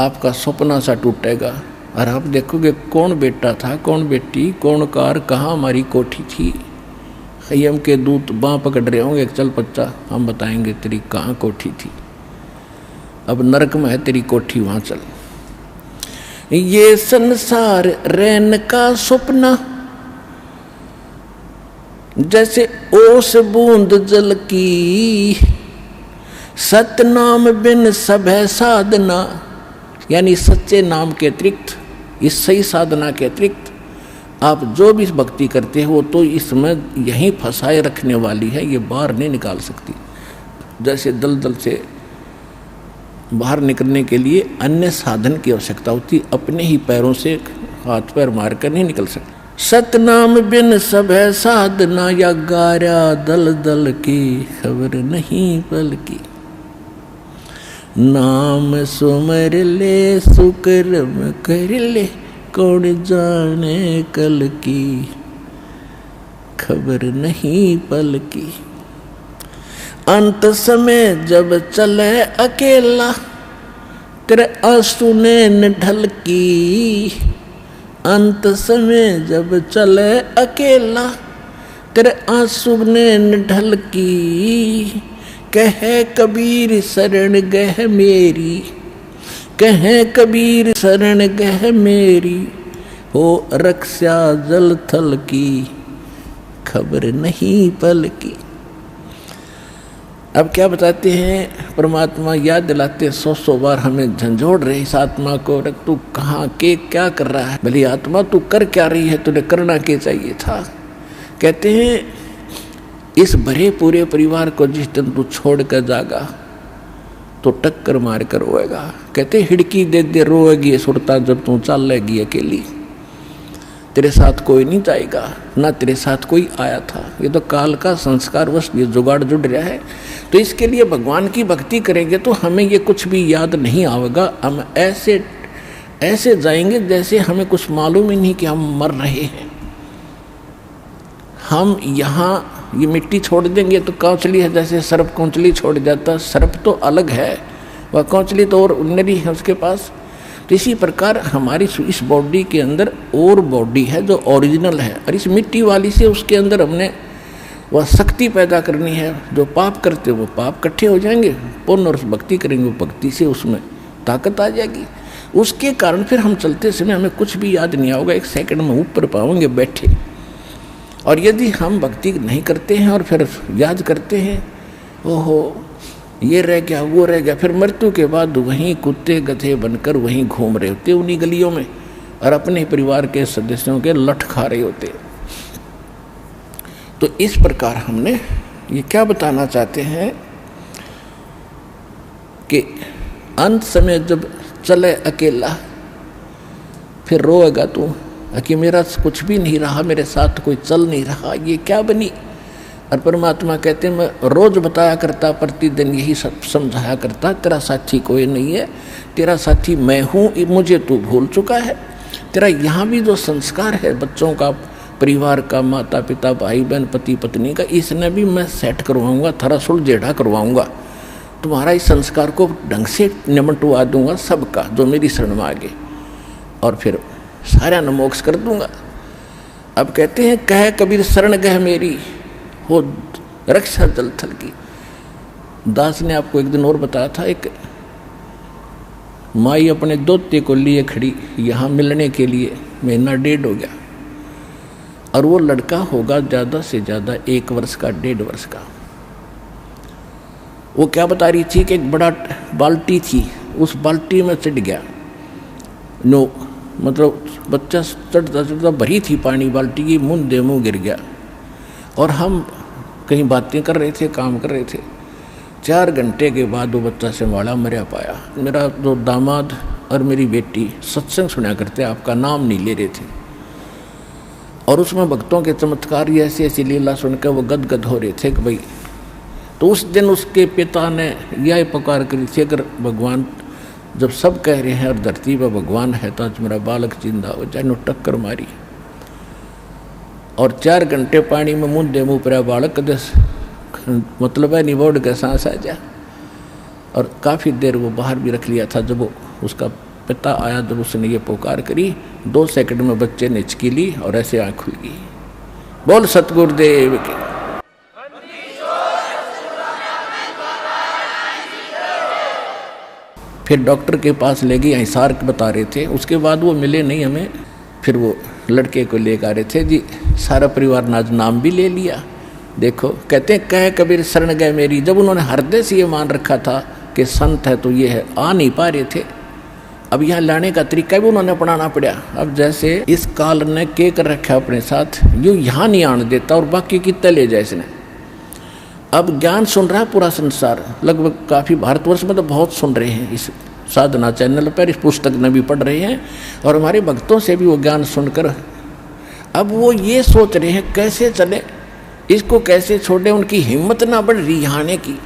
आपका सपना सा टूटेगा और आप देखोगे कौन बेटा था, कौन बेटी, कौन कार, कहाँ हमारी कोठी थी। खय्यम के दूत बाँ पकड़ रहे होंगे, चल बच्चा हम बताएंगे तेरी कहाँ कोठी थी, अब नरक में है तेरी कोठी, वहाँ चल। ये संसार रैन का सपना जैसे ओस बूंद जल की, सतनाम बिन सब है साधना, यानी सच्चे नाम के अतिरिक्त, इस सही साधना के अतिरिक्त आप जो भी भक्ति करते हो तो इसमें यहीं फंसाए रखने वाली है, ये बाहर नहीं निकाल सकती। जैसे दलदल से बाहर निकलने के लिए अन्य साधन की आवश्यकता होती, अपने ही पैरों से हाथ पैर मार कर नहीं निकल सकते। सतनाम बिन सब है साधना, या गारा दल दल की खबर नहीं पल की। नाम सुमर ले सुकर्म कर ले, कौन जाने कल की खबर नहीं पल की। अंत समय जब चले अकेला, तेरे आंसू ने ढल की। अंत समय जब चले अकेला, तेरे आंसू ने ढल की। कहे कबीर शरण गह मेरी, कहे कबीर शरण गह मेरी, हो रक्षा जल थल की खबर नहीं पल की। अब क्या बताते हैं, परमात्मा याद दिलाते 100 बार हमें झंझोड़ रहे इस आत्मा को, रख तू कहाँ के क्या कर रहा है, भली आत्मा तू कर क्या रही है, तुझे करना क्या चाहिए था। कहते हैं इस भरे पूरे परिवार को जिस दिन तू छोड़ कर जागा तो टक्कर मार कर रोएगा। कहते हिड़की दे दे रोएगी सुरता जब तू चल लेगी अकेली, तेरे साथ कोई नहीं जाएगा, ना तेरे साथ कोई आया था। ये तो काल का संस्कार वश ये जुगाड़ जुड़ रहा है। तो इसके लिए भगवान की भक्ति करेंगे तो हमें ये कुछ भी याद नहीं आएगा। हम ऐसे ऐसे जाएंगे जैसे हमें कुछ मालूम ही नहीं कि हम मर रहे हैं। हम यहाँ ये मिट्टी छोड़ देंगे तो कौंचली है, जैसे सर्प कौंचली छोड़ जाता, सर्प तो अलग है, वह कौंचली तो और नरी है उसके पास। तो इसी प्रकार हमारी इस बॉडी के अंदर और बॉडी है जो ओरिजिनल है, और इस मिट्टी वाली से उसके अंदर हमने वह शक्ति पैदा करनी है। जो पाप करते वो पाप इकट्ठे हो जाएंगे, पुण्य और भक्ति करेंगे वो भक्ति से उसमें ताकत आ जाएगी। उसके कारण फिर हम चलते समय हमें कुछ भी याद नहीं आओगे, 1 सेकंड में ऊपर पाओगे बैठे। और यदि हम भक्ति नहीं करते हैं और फिर याद करते हैं, ओहो ये रह गया वो रह गया, फिर मृत्यु के बाद वहीं कुत्ते गधे बनकर वहीं घूम रहे होते उन्हीं गलियों में, और अपने परिवार के सदस्यों के लठ खा रहे होते। तो इस प्रकार हमने ये क्या बताना चाहते हैं कि अंत समय जब चले अकेला फिर रोएगा तू कि मेरा कुछ भी नहीं रहा, मेरे साथ कोई चल नहीं रहा, ये क्या बनी। और परमात्मा कहते हैं मैं रोज बताया करता, प्रतिदिन यही सब समझाया करता, तेरा साथी कोई नहीं है, तेरा साथी मैं हूँ, मुझे तू भूल चुका है। तेरा यहाँ भी जो संस्कार है बच्चों का, परिवार का, माता पिता भाई बहन पति पत्नी का, इसने भी मैं सेट करवाऊँगा, थोड़ा सुलझेढ़ा करवाऊँगा, तुम्हारा इस संस्कार को ढंग से निमटवा दूंगा सबका जो मेरी शरण में आगे, और फिर सारा न मोक्ष कर दूंगा। अब कहते हैं कहे कबीर शरण गह मेरी, हो रक्षा जल थल की। दास ने आपको एक दिन और बताया था, एक माई अपने दोते को लिए खड़ी यहाँ मिलने के लिए, 1.5 महीना हो गया, और वो लड़का होगा ज़्यादा से ज़्यादा 1 वर्ष का, 1.5 वर्ष का। वो क्या बता रही थी कि एक बड़ा बाल्टी थी, उस बाल्टी में चढ़ गया, नो मतलब बच्चा चढ़ता चढ़ता भरी थी पानी बाल्टी की, मुँह दे मुँह गिर गया। और हम कहीं बातें कर रहे थे, काम कर रहे थे। 4 घंटे के बाद वो बच्चा संभाला, मरा पाया। मेरा जो दामाद और मेरी बेटी सत्संग सुना करते, आपका नाम नहीं ले रहे थे, और उसमें भक्तों के चमत्कार ऐसी ऐसी लीला सुनकर वो गदगद हो रहे थे कि भाई। तो उस दिन उसके पिता ने यह पुकार करी थी, अगर भगवान जब सब कह रहे हैं और धरती पर भगवान है तो आज मेरा बालक जिंदा हो जाए। नो टक्कर मारी और 4 घंटे पानी में मुँह दे मुँह पर बालक दस मतलब है निबोड़ के सांस आ जा। और काफ़ी देर वो बाहर भी रख लिया था। जब वो उसका पिता आया जब उसने ये पुकार करी, 2 सेकंड में बच्चे ने हिचकी ली और ऐसे आँख खुल गई। बोल सतगुरुदेव की। फिर डॉक्टर के पास ले गई, हिसार बता रहे थे। उसके बाद वो मिले नहीं हमें। फिर वो लड़के को लेकर आ रहे थे जी, सारा परिवार ने आज नाम भी ले लिया। देखो कहते हैं कह कबीर शरण गए मेरी। जब उन्होंने हृदय से ये मान रखा था कि संत है तो ये है, आ नहीं पा रहे थे। अब यहाँ लाने का तरीका भी उन्होंने अपनाना पड़ा। अब जैसे इस काल ने के कर रखा अपने साथ, यूँ यहाँ नहीं आने देता और बाकी कितने ले जाए इसने। अब ज्ञान सुन रहा है पूरा संसार, लगभग काफ़ी भारतवर्ष में तो बहुत सुन रहे हैं इस साधना चैनल पर, इस पुस्तक में भी पढ़ रहे हैं और हमारे भक्तों से भी वो ज्ञान सुनकर अब वो ये सोच रहे हैं कैसे चले, इसको कैसे छोड़े। उनकी हिम्मत ना बढ़ रही आने की।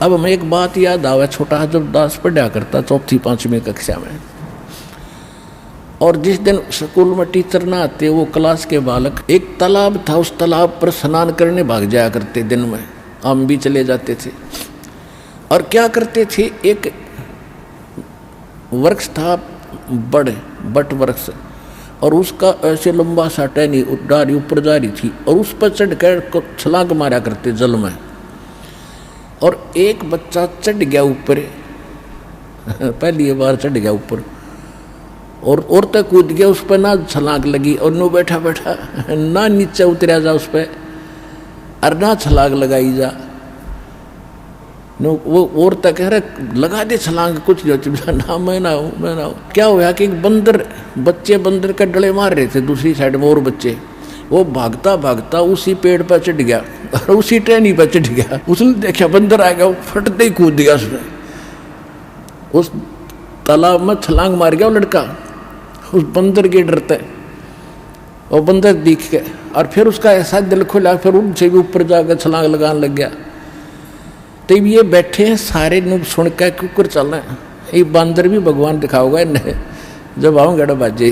अब हमें एक बात याद आवा, छोटा जब दास पढ़ा करता 4वीं 5वीं कक्षा में, और जिस दिन स्कूल में टीचर ना आते, वो क्लास के बालक, एक तालाब था, उस तालाब पर स्नान करने भाग जाया करते। दिन में हम भी चले जाते थे और क्या करते थे, एक वृक्ष था बट वृक्ष, और उसका ऐसे लंबा सा टहनी डारी ऊपर जा रही थी और उस पर चढ़ कर छलांग मारा करते जल में। और एक बच्चा चढ़ गया ऊपर, पहली बार चढ़ गया ऊपर और तक कूद गया, उस पर ना छलांग लगी और नो बैठा बैठा ना नीचे उतरा जा उस पर और ना छलांग लगाई जा। नो वो और तक कह रहे लगा दे छलांग, कुछ ना मैं ना हूँ। क्या हुआ कि एक बंदर का डले मार रहे थे दूसरी साइड में, और बच्चे वो भागता भागता उसी पेड़ पर चढ़ गया और उसी टहनी पर चढ़ गया। उसने देखा बंदर आ गया, वो फटते ही कूद दिया उसने, उस तालाब में छलांग मार गया वो लड़का उस बंदर के डरते। और बंदर दिख गया और फिर उसका ऐसा दिल खुला, फिर उनसे भी ऊपर जाकर छलांग लगाने लग गया। तब ये बैठे हैं सारे नुब सुन कर कुकर चलना है, ये बंदर भी भगवान दिखाओगा इन्हें जब आऊँगा बाजे।